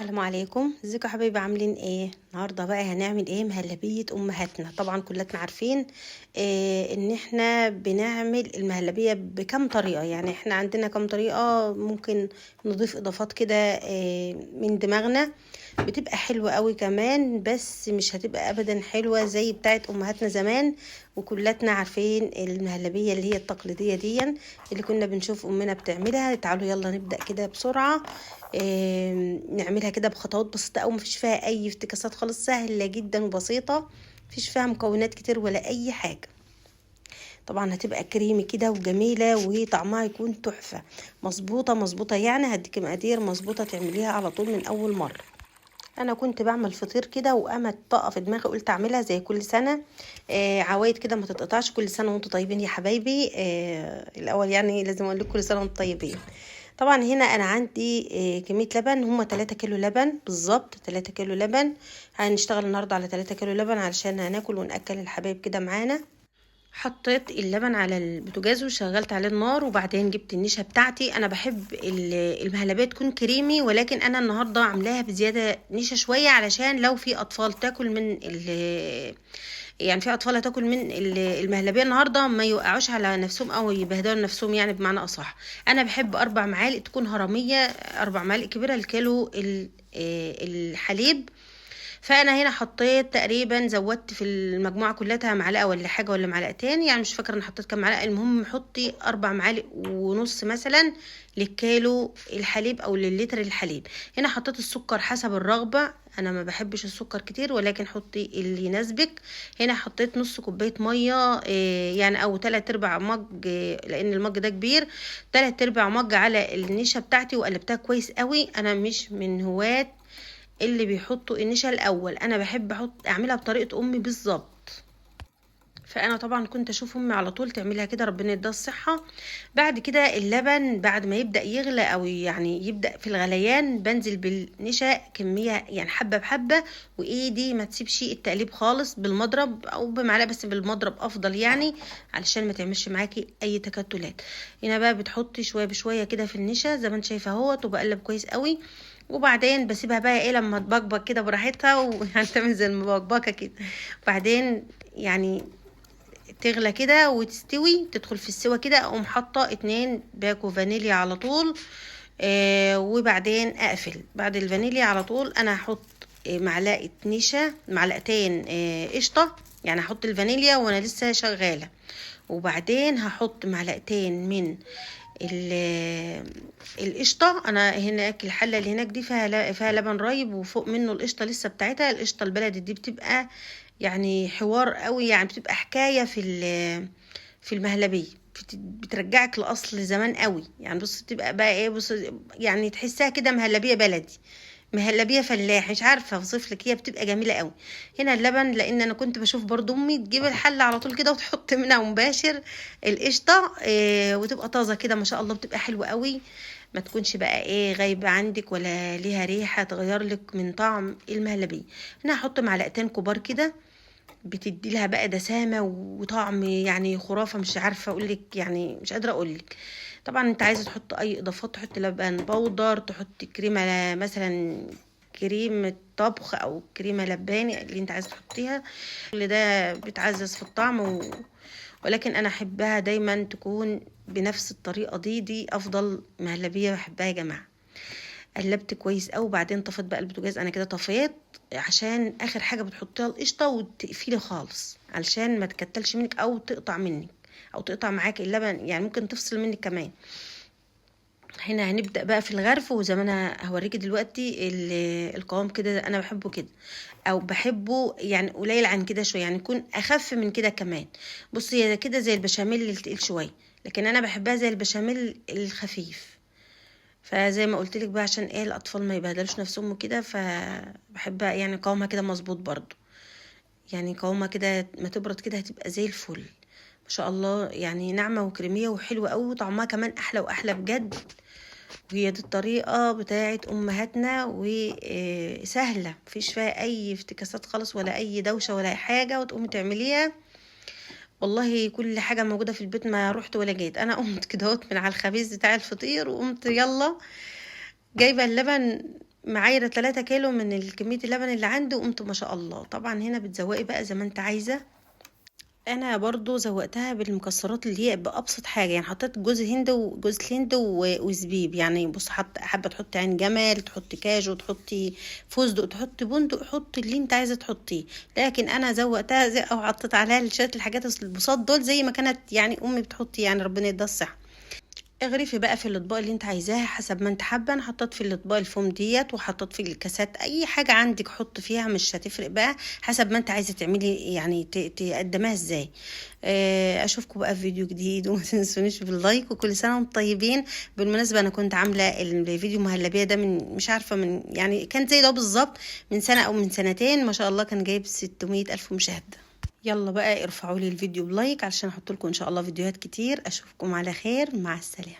السلام عليكم، ازيكم يا حبايبي؟ عاملين ايه؟ النهارده بقى هنعمل ايه؟ مهلبيه امهاتنا. طبعا كلنا عارفين ان احنا بنعمل المهلبيه بكم طريقه. يعني احنا عندنا كم طريقه، ممكن نضيف اضافات كده من دماغنا، بتبقى حلوه قوي كمان، بس مش هتبقى ابدا حلوه زي بتاعه امهاتنا زمان. وكلنا عارفين المهلبيه اللي هي التقليديه دي اللي كنا بنشوف امنا بتعملها. تعالوا يلا نبدا كده بسرعه. نعملها كده بخطوات بسيطة أو مفيش فيها أي افتكاسات خالص، سهلة جدا وبسيطة، مفيش فيها مكونات كتير ولا أي حاجة. طبعا هتبقى كريمي كده وجميلة وطعمها يكون تحفة. مظبوطة مظبوطة، يعني هديك مقادير مظبوطة تعمليها على طول من أول مرة. انا كنت بعمل فطير كده وقامت طاقه في دماغي، قلت اعملها زي كل سنه. عوايد كده ما تتقطعش. كل سنه وانتم طيبين يا حبايبي. الاول يعني لازم اقول لكم كل سنه وانتم طيبين. طبعا هنا انا عندي كميه لبن، هما 3 كيلو لبن بالظبط، 3 كيلو لبن. هنشتغل النهارده على 3 كيلو لبن علشان هناكل وناكل الحبايب كده معانا. حطيت اللبن على البوتاجاز وشغلت عليه النار، وبعدين جبت النشا بتاعتي. انا بحب المهلبيه تكون كريمي، ولكن انا النهارده عاملاها بزياده نشا شويه علشان لو في اطفال تاكل من يعني في اطفال هتاكل من المهلبيه النهارده ما يوقعوش على نفسهم او يبهدلوا نفسهم، يعني بمعنى اصح. انا بحب 4 معالق تكون هرميه، 4 معالق كبيره الكيلو الحليب. فانا هنا حطيت تقريبا، زودت في المجموعه كلها معلقه ولا حاجه ولا معلقتين، يعني مش فاكره انا حطيت كام معلقه. المهم حطي 4 معالق ونص مثلا للكيلو الحليب او للتر الحليب. هنا حطيت السكر حسب الرغبه، انا ما بحبش السكر كتير ولكن حطي اللي يناسبك. هنا حطيت نص كوبايه ميه، يعني او 3/4 مج، لان المج ده كبير. 3/4 مج على النشا بتاعتي، وقلبتها كويس قوي. انا مش من هواة اللي بيحطوا النشا الاول، انا بحب اعملها بطريقه امي بالظبط. فانا طبعا كنت اشوف امي على طول تعملها كده، ربنا يديها الصحه. بعد كده اللبن بعد ما يبدا يغلى او يعني يبدا في الغليان، بنزل بالنشا كميه يعني حبه بحبه، وايدي ما تسيبش التقليب خالص، بالمضرب او بمعلقه، بس بالمضرب افضل يعني علشان ما تعملش معاكي اي تكتلات. هنا بقى بتحطي شويه بشويه كده في النشا زي ما انت شايفه اهوت، وبقلب كويس قوي. وبعدين بسيبها بقى ايه لما تبقبق كده براحتها، ويعني تعمل زي المبقبقه كده. بعدين يعني تغلى كده وتستوي، تدخل في السوا كده، اقوم حاطه 2 باكو فانيليا على طول. وبعدين اقفل. بعد الفانيليا على طول انا هحط معلقه نشا، معلقتين قشطه، يعني هحط الفانيليا وانا لسه شغاله. وبعدين هحط معلقتين من القشطه. انا هناك الحله اللي هناك دي فيها لبن رايب، وفوق منه القشطه لسه بتاعتها. القشطه البلدي دي بتبقى يعني حوار قوي، يعني بتبقى حكايه في المهلبيه، بترجعك لاصل زمان قوي. يعني بص بتبقى بقى ايه، بص يعني تحسها كده مهلبيه بلدي، مهلبيه فلاح، مش عارفه اوصف لك، هي بتبقى جميله قوي. هنا اللبن، لان انا كنت بشوف برضو امي تجيب الحله على طول كده وتحط منها مباشر القشطه، وتبقى طازه كده ما شاء الله، بتبقى حلوه قوي. ما تكونش بقى ايه غايبه عندك ولا ليها ريحه تغير لك من طعم المهلبيه. هنا هحط معلقتين كبار كده، بتدي لها بقى دسامه وطعم يعني خرافه، مش عارفه اقول لك، يعني مش قادره اقول لك. طبعا انت عايزه تحط اي اضافات، تحط لبن بودر، تحط كريمه مثلا، كريمه طبخ او كريمه لباني اللي انت عايزه تحطيها، كل ده بتعزز في الطعم ولكن انا احبها دايما تكون بنفس الطريقه دي افضل مهلبيه بحبها يا جماعه. قلبت كويس قوي، وبعدين طفيت بقى البوتاجاز، انا كده طفيت عشان اخر حاجه بتحطيها القشطه وتقفلي خالص علشان ما تكتلش منك او تقطع منك او تقطع معاكي اللبن، يعني ممكن تفصل منك كمان. هنا هنبدا بقى في الغرف، وزي ما انا هوريكي دلوقتي القوام كده انا بحبه كده، او بحبه يعني قليل عن كده شويه، يعني يكون اخف من كده كمان. بصي هي كده زي البشاميل اللي تقيل شويه، لكن انا بحبها زي البشاميل الخفيف. فزي ما قلت لك بقى عشان ايه الاطفال ما يبهدلوش نفسهم وكده، فبحبها يعني قوامها كده مظبوط برضو، يعني قوامها كده ما تبرد كده هتبقى زي الفل ما شاء الله، يعني ناعمه وكريميه وحلوه قوي، وطعمها كمان احلى واحلى بجد. وهي دي الطريقه بتاعه امهاتنا، وسهله مفيش فيها اي افتكاسات خالص ولا اي دوشه ولا أي حاجه، وتقومي تعمليها. والله كل حاجه موجوده في البيت، ما رحت ولا جيت. انا قمت كده من على الخبيز بتاع الفطير، وقمت يلا جايبه اللبن معايره 3 كيلو من كميه اللبن اللي عندي، وقمت ما شاء الله. طبعا هنا بتزوقي بقى زي ما انت عايزه. انا برضو زوقتها بالمكسرات اللي هي بابسط حاجه، يعني حطيت جوز هند وجوز الهند وزبيب. يعني بص، حابه تحطي عين جمل، تحطي كاجو، تحطي فستق، تحطي بندق، حطي اللي انت عايزه تحطيه. لكن انا زوقتها زي او حطيت عليها شويه الحاجات البساط دول زي ما كانت يعني امي بتحطي، يعني ربنا يديها الصحه. اغرفي بقى في الاطباق اللي انت عايزاها حسب ما انت حابه. انا حطيت في الاطباق الفوم ديت، وحطيت في الكاسات، اي حاجه عندك حط فيها، مش هتفرق بقى حسب ما انت عايزه تعملي يعني تقدمها ازاي. اشوفكم بقى في فيديو جديد، وما تنسونيش باللايك، وكل سنه وانتم طيبين. بالمناسبه انا كنت عامله الفيديو مهلبيه ده من مش عارفه، من يعني كان زي ده بالظبط من سنه او من سنتين، ما شاء الله كان جايب 600 الف مشاهده. يلا بقى ارفعوا لي الفيديو بلايك علشان احط لكم ان شاء الله فيديوهات كتير. اشوفكم على خير، مع السلامه.